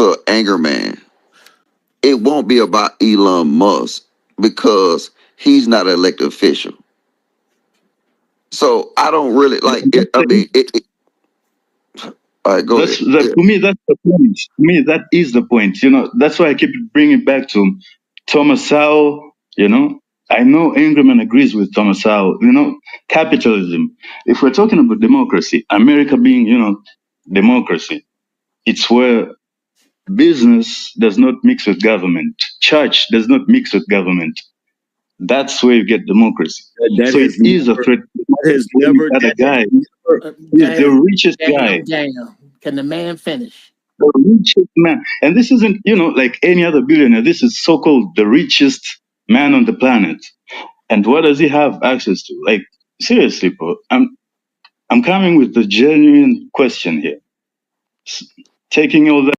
to anger man, it won't be about Elon Musk because he's not an elected official. So I don't really like it. I mean, all right, go That's ahead. that Yeah. to me. That's the point. To me, that is the point. That's why I keep bringing it back to Thomas Sowell. I know Ingerman agrees with Thomas Sowell. Capitalism. If we're talking about democracy, America being, democracy, it's where business does not mix with government. Church does not mix with government. That's where you get democracy. That So it has is a never, threat. The other that has guy, never. he's the richest guy. Daniel, can the man finish? The richest man. And this isn't, like any other billionaire. This is so-called the richest man on the planet. And what does he have access to? Like, seriously, bro. I'm coming with a genuine question here. Taking all that